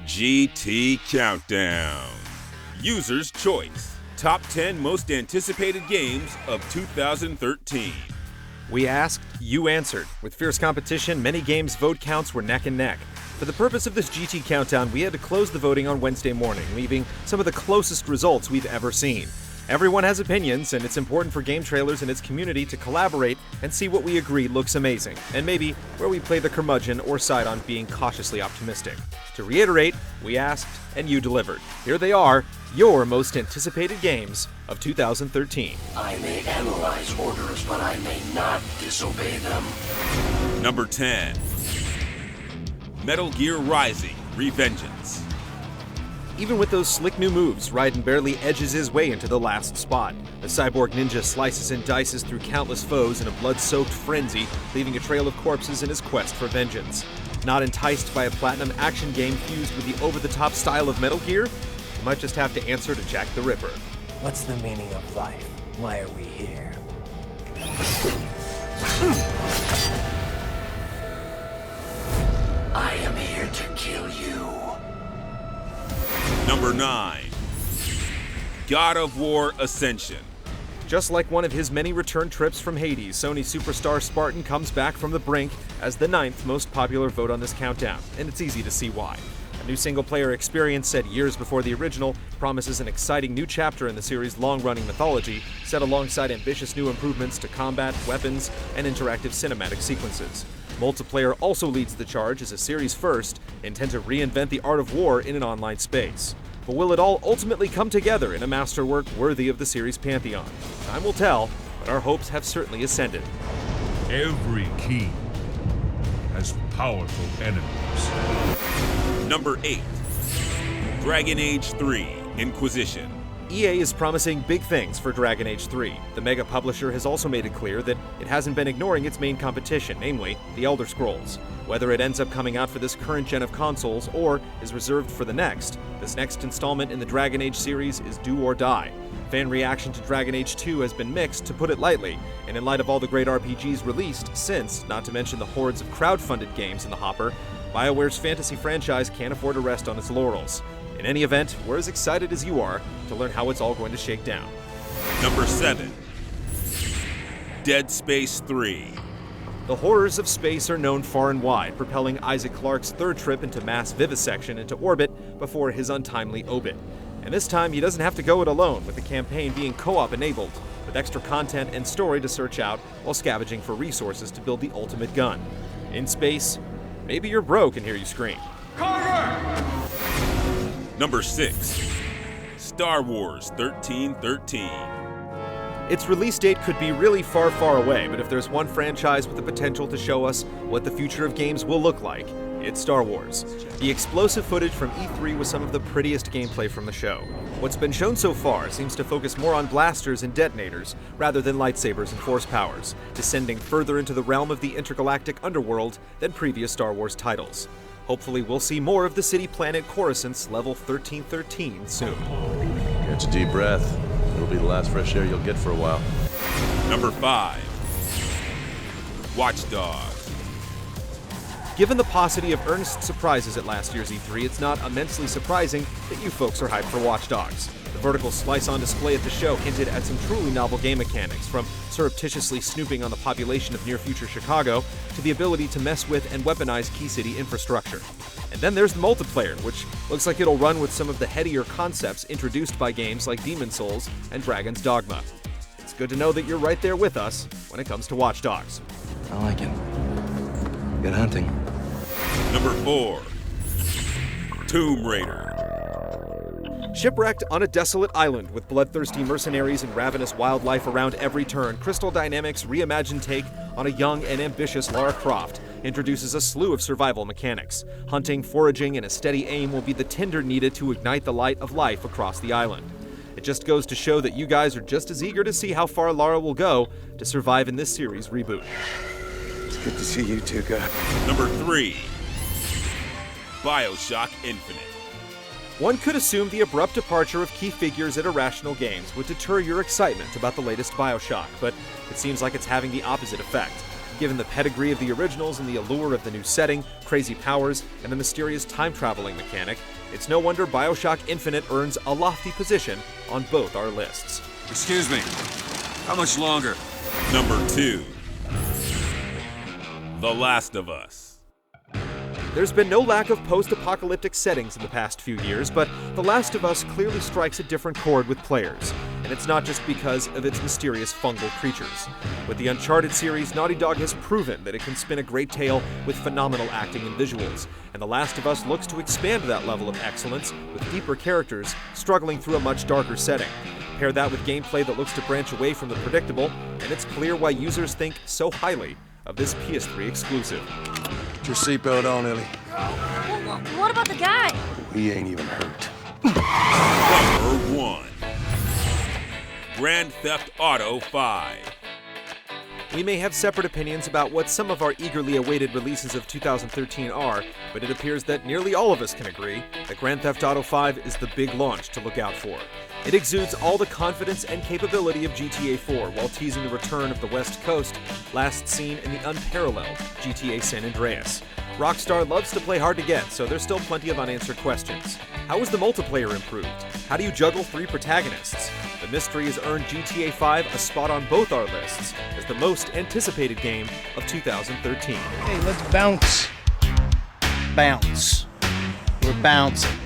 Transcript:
GT Countdown. User's Choice. Top 10 most anticipated games of 2013. We asked, you answered. With fierce competition, many games' vote counts were neck and neck. For the purpose of this GT Countdown, we had to close the voting on Wednesday morning, leaving some of the closest results we've ever seen. Everyone has opinions, and it's important for GameTrailers and its community to collaborate and see what we agree looks amazing, and maybe where we play the curmudgeon or side on being cautiously optimistic. To reiterate, we asked, and you delivered. Here they are, your most anticipated games of 2013. I may analyze orders, but I may not disobey them. Number 10. Metal Gear Rising: Revengeance. Even with those slick new moves, Raiden barely edges his way into the last spot. The cyborg ninja slices and dices through countless foes in a blood-soaked frenzy, leaving a trail of corpses in his quest for vengeance. Not enticed by a platinum action game fused with the over-the-top style of Metal Gear? You might just have to answer to Jack the Ripper. What's the meaning of life? Why are we here? I am here to kill you. Number 9. God of War Ascension. Just like one of his many return trips from Hades, Sony superstar Spartan comes back from the brink as the 9th most popular vote on this countdown, and it's easy to see why. A new single-player experience set years before the original promises an exciting new chapter in the series' long-running mythology, set alongside ambitious new improvements to combat, weapons, and interactive cinematic sequences. Multiplayer also leads the charge as a series first, intent to reinvent the art of war in an online space. But will it all ultimately come together in a masterwork worthy of the series' pantheon? Time will tell, but our hopes have certainly ascended. Every king has powerful enemies. Number 8. Dragon Age 3: Inquisition. EA is promising big things for Dragon Age 3. The mega publisher has also made it clear that it hasn't been ignoring its main competition, namely The Elder Scrolls. Whether it ends up coming out for this current gen of consoles or is reserved for the next, this next installment in the Dragon Age series is do or die. Fan reaction to Dragon Age 2 has been mixed, to put it lightly, and in light of all the great RPGs released since, not to mention the hordes of crowd-funded games in the hopper, BioWare's fantasy franchise can't afford to rest on its laurels. In any event, we're as excited as you are to learn how it's all going to shake down. Number 7. Dead Space 3. The horrors of space are known far and wide, propelling Isaac Clarke's third trip into mass vivisection into orbit before his untimely obit. And this time, he doesn't have to go it alone, with the campaign being co-op enabled, with extra content and story to search out while scavenging for resources to build the ultimate gun. In space, maybe your bro can hear you scream. Number 6. Star Wars 1313. Its release date could be really far, far away, but if there's one franchise with the potential to show us what the future of games will look like, it's Star Wars. The explosive footage from E3 was some of the prettiest gameplay from the show. What's been shown so far seems to focus more on blasters and detonators rather than lightsabers and force powers, descending further into the realm of the intergalactic underworld than previous Star Wars titles. Hopefully we'll see more of the city-planet Coruscant's level 1313 soon. Catch a deep breath. It'll be the last fresh air you'll get for a while. Number 5. Watch Dogs. Given the paucity of earnest surprises at last year's E3, it's not immensely surprising that you folks are hyped for Watch Dogs. The vertical slice on display at the show hinted at some truly novel game mechanics, from surreptitiously snooping on the population of near-future Chicago to the ability to mess with and weaponize key city infrastructure. And then there's the multiplayer, which looks like it'll run with some of the headier concepts introduced by games like Demon's Souls and Dragon's Dogma. It's good to know that you're right there with us when it comes to Watch Dogs. I like it. Good hunting. Number 4. Tomb Raider. Shipwrecked on a desolate island with bloodthirsty mercenaries and ravenous wildlife around every turn, Crystal Dynamics' reimagined take on a young and ambitious Lara Croft introduces a slew of survival mechanics. Hunting, foraging, and a steady aim will be the tinder needed to ignite the light of life across the island. It just goes to show that you guys are just as eager to see how far Lara will go to survive in this series reboot. It's good to see you two go. Number 3. BioShock Infinite. One could assume the abrupt departure of key figures at Irrational Games would deter your excitement about the latest BioShock, but it seems like it's having the opposite effect. Given the pedigree of the originals and the allure of the new setting, crazy powers, and the mysterious time-traveling mechanic, It's no wonder BioShock Infinite earns a lofty position on both our lists. Excuse me. How much longer? Number 2. The Last of Us. There's been no lack of post-apocalyptic settings in the past few years, but The Last of Us clearly strikes a different chord with players, and it's not just because of its mysterious fungal creatures. With the Uncharted series, Naughty Dog has proven that it can spin a great tale with phenomenal acting and visuals, and The Last of Us looks to expand that level of excellence with deeper characters struggling through a much darker setting. Pair that with gameplay that looks to branch away from the predictable, and it's clear why users think so highly of this PS3 exclusive. Put your seatbelt on, Ellie. What about the guy? He ain't even hurt. Number 1. Grand Theft Auto 5. We may have separate opinions about what some of our eagerly awaited releases of 2013 are, but it appears that nearly all of us can agree that Grand Theft Auto 5 is the big launch to look out for. It exudes all the confidence and capability of GTA 4 while teasing the return of the West Coast, last seen in the unparalleled GTA San Andreas. Rockstar loves to play hard to get, so there's still plenty of unanswered questions. How is the multiplayer improved? How do you juggle 3 protagonists? The mystery has earned GTA 5 a spot on both our lists as the most anticipated game of 2013. Hey, let's bounce. Bounce. We're bouncing.